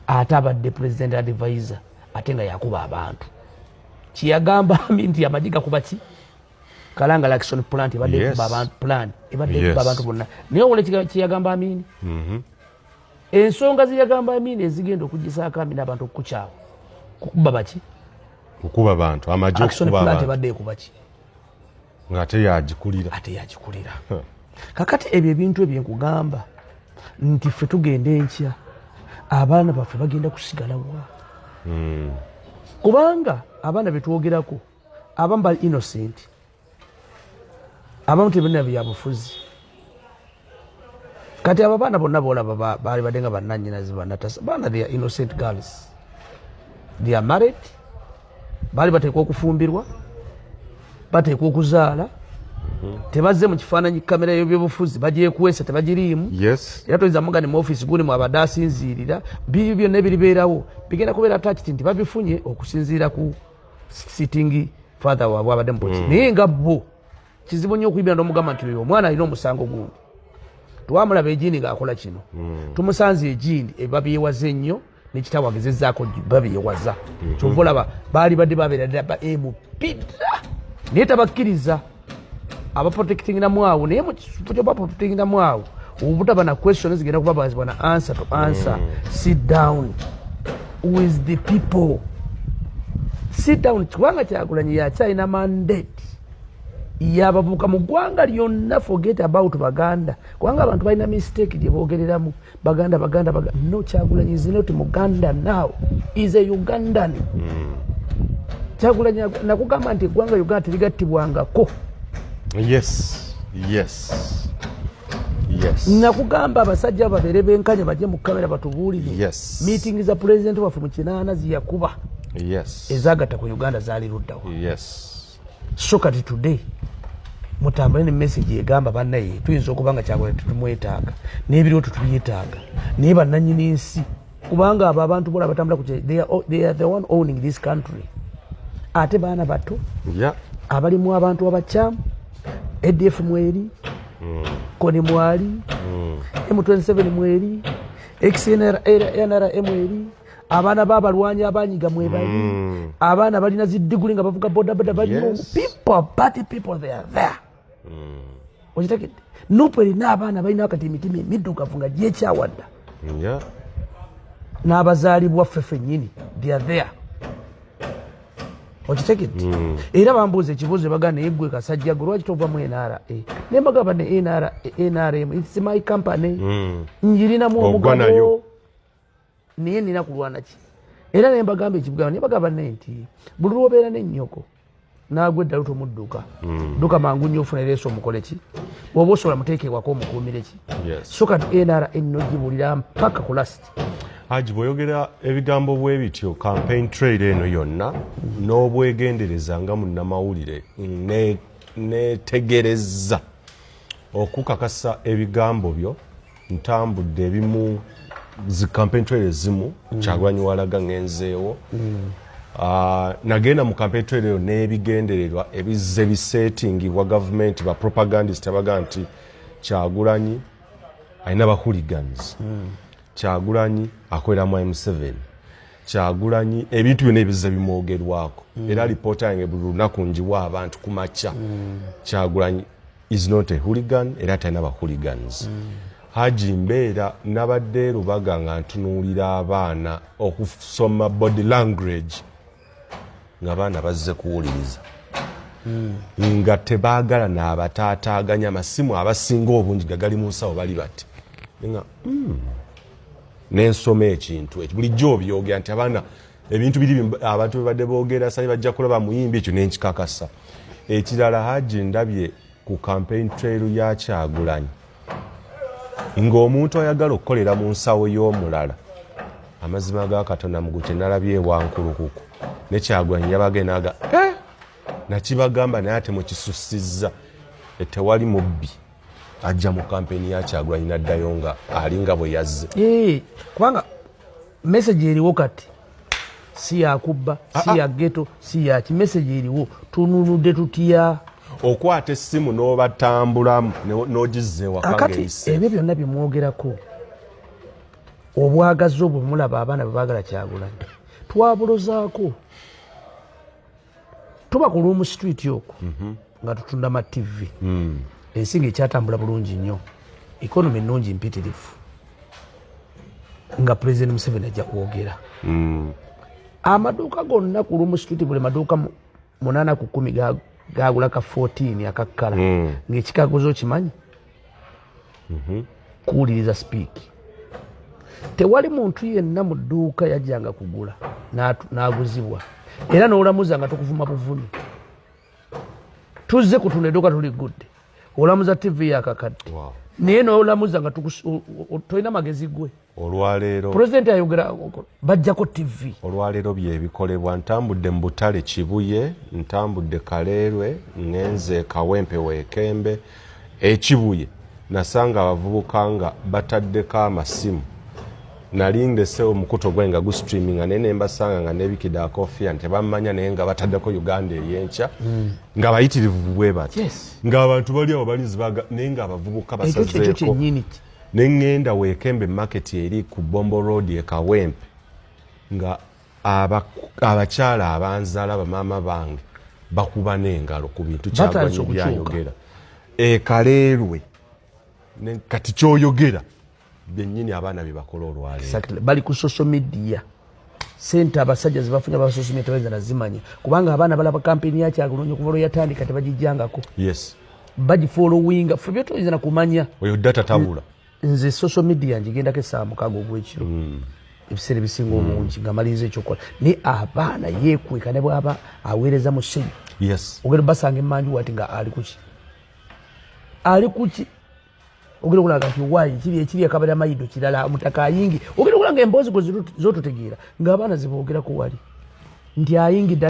ate abadde president advisor ate nga yakuba abantu kyeyagamba nti amagye gakuba ki Kalangala action plan ebadde kuba abantu plan ebadde kuba abantu bonna naye wole kyeyagamba Amini ensonga ziyagamba Amini ezigenda okugisaako Amini abantu okukyawa kukuba baki okuba abantu amagye okuba abantu ebadde kuba ki ng'ate yagikulira kakati ebyo ebintu ebyenkugamba nti ffe tugenda enkya abaana baffe bagenda kusigala wa kubanga abaana betwogerako abamu bali innocent abamu tebalina byabufuzi kati abo abaana bonna boolaba baali badde nga bannannyinazi bannatasa baana they are innocent girls they are married baali bateekwa okufumbirwa bateekwa okuzaala tebazze mu kifaananyi kamera y'ebyobufuzi bagyekuweesa tebagiriimu era toyinza mugani mu ofiisi guli mu abadde asinziirira biri byonna ebiribeerawo bigenda kubeera takiti nti babifunye okusinziira ku sitting father waabwe abadde mupozi naye nga bo kizibu nnyo okuyibira n'omugamba nti oyo omwana alina omusango gundi twamulaba ejiini ng'akola kino tumusanze ejiini ebabyewaza ennyo nekitawagezezzaako babyewaza kyova olaba baali badde babeera ddala ba emupira naye tabakkiriza abaprotectingiramu awo naye mu kifo kyobaprotectingiramu awo obutaba na questions zigenda kubabazibwa na answer to answer sit down with the people sit down kubanga Kyagulanyi yakyalina mandate yabavuka mu ggwanga lyonna forget about Baganda kubanga abantu balina mistake gye boogereramu Baganda no Kyagulanyi is not Muganda now is a Ugandan Kyagulanyi nakugamba nti eggwanga Uganda terigattibwangako nakugamba abasajja babeere benkanya bajje mu kamera batubuulire meeting za president waffe mu kinaana ziyakuba ezagatta ku Uganda zaali luddawo so kati today mutambule ne message egamba bannaye tuyinza okuba nga Kyagulanyi tutumwetaaga n'ebirooto tubyetaaga naye bannannyini nsi kubanga abo abantu bola batambula ku they are the one owning this country ate baana bato abalimu abantu abakyamu ADF mweri Koni mwali M27 mweri XNRA mweri abaana b'abalwanyi abanyiga mwebali abaana balina ziddiguli nga bavuga bodaboda bali people they are there okitegedde noperi n'abaana balina wakati emitima emiddugavu nga gyekyawadda n'abazaalibwa ffe ffennyini they are there okitegedde era bambuuza ekibuuzo bagana naye ggwe kasajja gwe lwaki tova mu NRA naye mbagamba ne NRM it's my company njirinamu omugabo naye nina kulwana ki era naye mbagamba ekibugamba naye bagamba naye nti buli lwobeera n'ennyoko naagwe eddala tomudduka dduka mangu nnyo ofuna ereeso omukole ki oba osobola muteekebwako omukuumire ki so kati NRA enno gibulira mpaka ku lasiti Haji bw'oyogera ebigambo bwe bityo campaign trail eno yonna n'obwegendereza nga munnamawulire netegereza okukakasa ebigambo byo ntambudde ebimu zi campaign trail ezimu Kyagulanyi walaga ngenzeewo nagenda mu campaign trail eyo n'ebigendererwa ebizze bisetingibwa gavumenti ba propagandist abaga nti Kyagulanyi alina ba hooligans Kyagulanyi akolera mu M7 Kyagulanyi ebintu byonna ebizza bimwogerwako era alipoota yange buli lunaku njiwa abantu ku makya Kyagulanyi is not a hooligan era talina ba hooligans Haji mbeera nabadde Lubaga nga ntunuulira abaana okusoma body language ng'abaana bazze kuwuliriza nga tebaagala n'abataataaganya amasimu abasinga obungi gagali mu nsawo bali bati nga n'ensoma ekintu ekyo bulijjo obyogera nti abaana ebintu biri abantu bebadde boogera sani bajja kulaba muyimbi ekyo n'enkikakasa ekirala Haji ndabye ku campaign trail ya Kyagulanyi ng'omuntu ayagala okukolera mu nsawo y'omulala amazima ga Katonda mu gukye nalabye wankulukuku ne Kyagulanyi yabagenaga nakibagamba naye ate mukisussizza tewali mubbi ajja mu kampeni ya Kyagulanyi naddayo nga alinga bwe yazze kubanga message eriwo kati si yakubba si ya ghetto si ya ki message eriwo tununudde tutya okwata essimu n'obatambulamu n'ogizze wakanga ebyo byonna bimwogerako obwagazi obwo mulaba abaana bebagala Kyagulanyi twabulozaako tuba ku Luumu Street okwo nga tutunda ma TV ensinga ekyatambula bulungi nnyo economy ennungi mpitirivu nga President Museveni ajja kwogera amaduuka gonna ku Luumu Street buli maduuka 8 ku 10 gagula ka 14 akakkala ng'ekikaguzo okimanyi kuwuliriza sipiiki tewali muntu yenna mu dduuka yajjanga kugula n'aguzibwa era n'olamuza nga tukuvuma buvumi tuzze kutunda edduuka tuli gudde olamuza TV yakakadde naye n'olamuza nga tolina magezi gwe olwaleero pulezidenti ayogera bajjako TV olwaleero byebikolebwa ntambudde mu Butale Kibuye ntambudde Kaleerwe ngenze Kawempe Weekembe Kibuye nasanga abavubuka nga bataddeko amasimu nalindese omukuto gwe nga gustreaminga nene mbasanga nga nebikida akofia ntebamanya naye nga bataddeko Uganda eyenca nga bayitirivu bwe bati nga abantu bali awo balinzibaga naye nga abavubuka basazeeko nengenda Weekembe market eri ku Bombo Road e Kawempe nga abakyala abanzala bamama bange bakuba n'engalo ku bintu Kyagulanyi byayogera Kaleerwe kati kyoyogera byennyini abaana bye bakola olwaleero bali ku social media sente abasajja zibafunya ba social media tebayinza nazimanya kubanga abaana balaba kampeni ya Kyagulanyi okuva lwe yatandika tebagijjangako bagifollowinga ffe byo toyinza na kumanya oyo data tabula nze social media njigendako essaawa 6 ogw'ekiro ebiseera ebisinga obungi nga malinze ekyokola naye abaana yeekweka ne bw'aba aweereza mu ssenyu ogenda basanga emmanju wati nga ali kuki ogenda okulaga nti waayi kiri akabala mayido kirala mutaka ayingi ogenda okulanga emboozi gwe zotutegeera ng'abaana ziboogerako wali nti ayingidde